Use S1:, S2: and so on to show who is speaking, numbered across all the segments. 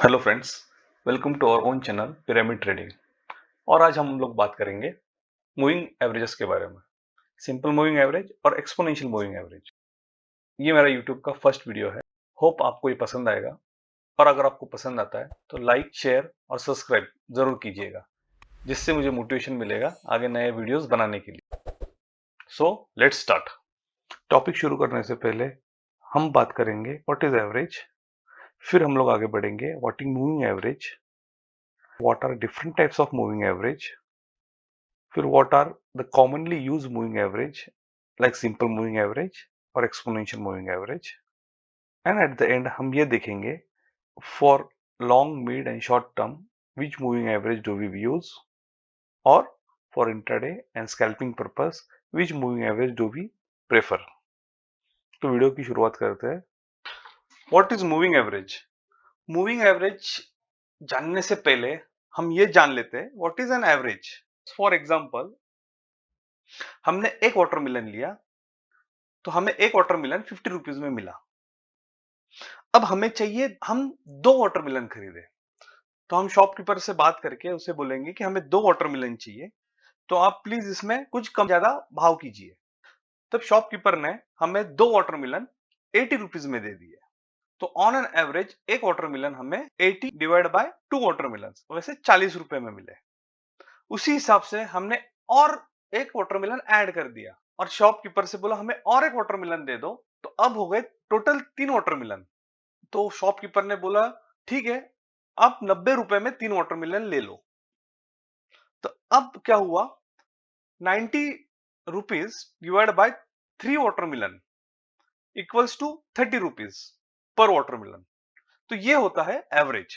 S1: Hello friends, welcome to our own channel pyramid trading. और आज हम लोग बात करेंगे मूविंग एवरेजेस के बारे में। सिंपल मूविंग एवरेज और एक्सपोनेंशियल मूविंग एवरेज। ये मेरा यूट्यूब का फर्स्ट वीडियो है। होप आपको ये पसंद आएगा। और अगर आपको पसंद आता है तो लाइक, शेयर और सब्सक्राइब जरूर कीजिएगा, जिससे मुझे मोटिवेशन मिलेगा आगे नए वीडियोस बनाने के लिए। So let's start. टॉपिक शुरू करने से पहले हम बात करेंगे व्हाट इज एवरेज। फिर हम लोग आगे बढ़ेंगे what is moving average, what are different types of moving average, फिर what are the commonly used moving average like simple moving average और exponential moving average, and at the end हम ये देखेंगे for long, mid and short term which moving average do we use, और for intraday and scalping purpose which moving average do we prefer। तो video की शुरुआत करते हैं। What is moving average? Moving average जानने से पहले हम ये जान लेते हैं what is an average. For example, हमने एक वाटरमेलन लिया तो हमें एक वाटरमेलन 50 रुपीज में मिला। अब हमें चाहिए हम दो वाटरमेलन खरीदे, तो हम शॉपकीपर से बात करके उसे बोलेंगे कि हमें दो वाटरमेलन चाहिए, तो आप प्लीज इसमें कुछ कम ज्यादा भाव कीजिए। तब शॉपकीपर ने हमें दो वाटरमेलन 80 रुपीज में दे दिए। तो ऑन एन एवरेज एक वाटरमेलन हमें 80 डिवाइड बाय टू वाटरमेलन वैसे 40 रुपए में मिले। उसी हिसाब से हमने और एक वाटरमेलन ऐड कर दिया और शॉपकीपर से बोला हमें और एक वाटरमेलन दे दो, तो अब हो गए टोटल 3 वाटरमेलन। तो शॉपकीपर ने बोला ठीक है, आप 90 रुपए में 3 वाटरमेलन ले लो। तो अब क्या हुआ, 90 rupees divide by 3 watermelon equals to 30 rupees per watermelon. तो ये होता है एवरेज।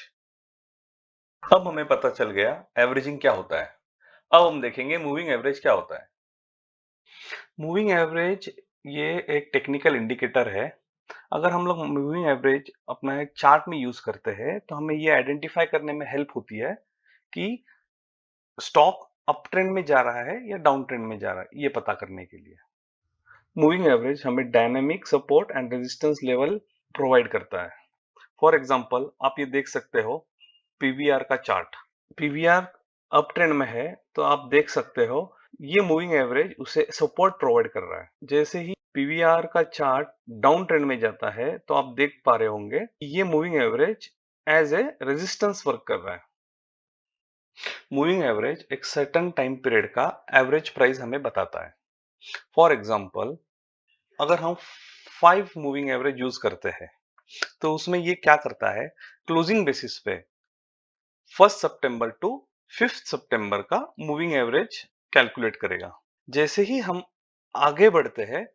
S1: अब हमें पता चल गया एवरेजिंग क्या होता है। अब हम देखेंगे मूविंग एवरेज क्या होता है। मूविंग एवरेज ये एक टेक्निकल इंडिकेटर है। अगर हम लोग मूविंग एवरेज अपना एक चार्ट में यूज करते हैं तो हमें ये आइडेंटिफाई करने में हेल्प होती है कि स्टॉक अप ट्रेंड में जा रहा है या डाउन ट्रेंड में जा रहा है, ये पता करने के लिए। मूविंग एवरेज हमें dynamic support and resistance level provide करता है। फॉर एग्जांपल, आप ये देख सकते हो पीवीआर का चार्ट। पीवीआर अप ट्रेंड में है तो आप देख सकते हो ये मूविंग एवरेज उसे सपोर्ट प्रोवाइड कर रहा है। जैसे ही पीवीआर का चार्ट डाउन ट्रेंड में जाता है तो आप देख पा रहे होंगे कि ये moving average as a resistance work कर रहा है। मूविंग एवरेज एक सर्टेन टाइम पीरियड का एवरेज प्राइस हमें बताता है। फॉर एग्जांपल, अगर हम 5 मूविंग एवरेज यूज करते हैं तो उसमें ये क्या करता है, क्लोजिंग बेसिस पे 1 सितंबर टू 5 सितंबर का मूविंग एवरेज कैलकुलेट करेगा। जैसे ही हम आगे बढ़ते हैं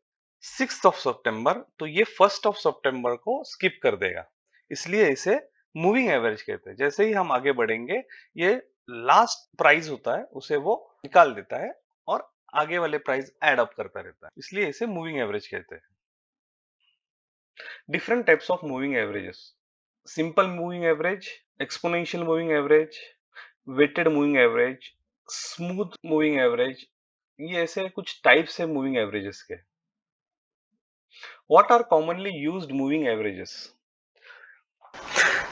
S1: 6 ऑफ सितंबर, तो ये 1 ऑफ सितंबर को स्किप कर देगा, इसलिए इसे मूविंग एवरेज कहते हैं। जैसे ही हम आगे बढ़ेंगे ये लास्ट प्राइस होता है उसे वो निकाल देता है और आगे वाले प्राइस ऐड अप करता रहता है, इसलिए इसे मूविंग एवरेज कहते हैं। Different types of moving averages: simple moving average, exponential moving average, weighted moving average, smooth moving average। ये ऐसे कुछ टाइप्स है मूविंग एवरेजेस के। What are commonly used moving averages?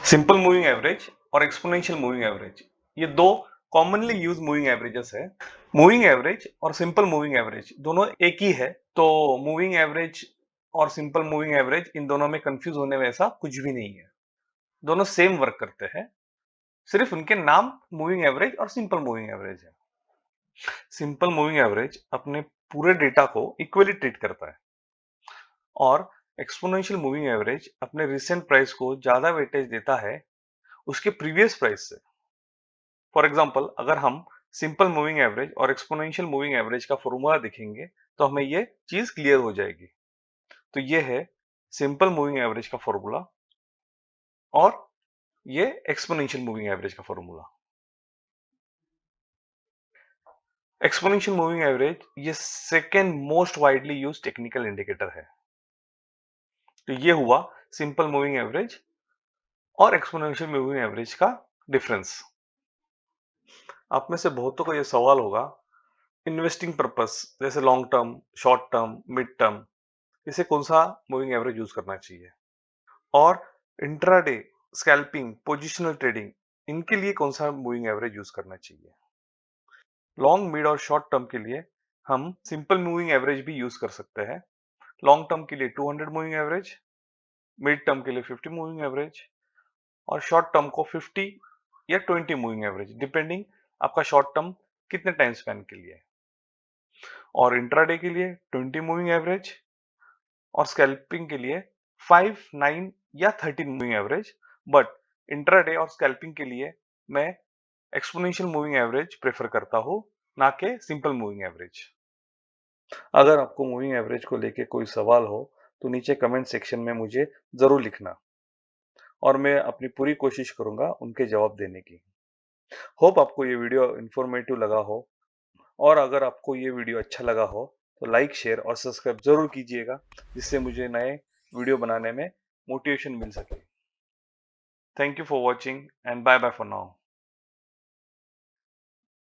S1: Simple moving average और exponential moving average, ये दो commonly use moving averages है। Moving average और सिंपल मूविंग एवरेज दोनों एक ही है, तो मूविंग एवरेज और सिंपल मूविंग एवरेज इन दोनों में कंफ्यूज होने में ऐसा कुछ भी नहीं है। दोनों सेम वर्क करते हैं, सिर्फ उनके नाम मूविंग एवरेज और सिंपल मूविंग एवरेज है। सिंपल मूविंग एवरेज अपने पूरे डेटा को इक्वली ट्रीट करता है और एक्सपोनेंशियल मूविंग एवरेज अपने रिसेंट प्राइस को ज्यादा वेटेज देता है उसके प्रीवियस प्राइस से। फॉर एग्जांपल, अगर हम सिंपल मूविंग एवरेज और एक्सपोनेंशियल मूविंग एवरेज का फॉर्मूला देखेंगे तो हमें ये चीज क्लियर हो जाएगी। तो ये है सिंपल मूविंग एवरेज का फॉर्मूला और ये एक्सपोनेंशियल मूविंग एवरेज का फॉर्मूला। एक्सपोनेंशियल मूविंग एवरेज ये second most widely used technical indicator है। तो ये हुआ सिंपल मूविंग एवरेज और एक्सपोनेंशियल मूविंग एवरेज का डिफरेंस। आप में से बहुतों को ये सवाल होगा, इन्वेस्टिंग पर्पस जैसे long term, short term, mid term, इसे कौन सा मूविंग एवरेज यूज करना चाहिए, और इंट्राडे स्कैल्पिंग, पोजिशनल ट्रेडिंग, इनके लिए कौन सा मूविंग एवरेज यूज करना चाहिए? लॉन्ग, मिड और शॉर्ट टर्म के लिए हम सिंपल मूविंग एवरेज भी यूज कर सकते हैं। लॉन्ग टर्म के लिए 200 मूविंग एवरेज, मिड टर्म के लिए 50 मूविंग एवरेज और शॉर्ट टर्म को 50 या 20 मूविंग एवरेज, डिपेंडिंग आपका शॉर्ट टर्म कितने टाइम स्पैन के लिए है। और इंट्राडे के लिए 20 मूविंग एवरेज और स्कैल्पिंग के लिए 5, 9 या 13 मूविंग एवरेज। बट इंट्राडे और स्कैल्पिंग के लिए मैं एक्सपोनेंशियल मूविंग एवरेज प्रेफर करता हूँ, ना कि सिंपल मूविंग एवरेज। अगर आपको मूविंग एवरेज को लेके कोई सवाल हो तो नीचे कमेंट सेक्शन में मुझे जरूर लिखना और मैं अपनी पूरी कोशिश करूंगा उनके जवाब देने की। होप आपको ये वीडियो इन्फॉर्मेटिव लगा हो, और अगर आपको ये वीडियो अच्छा लगा हो तो लाइक, शेयर और सब्सक्राइब जरूर कीजिएगा, जिससे मुझे नए वीडियो बनाने में मोटिवेशन मिल सके। Thank you for watching and bye bye for now.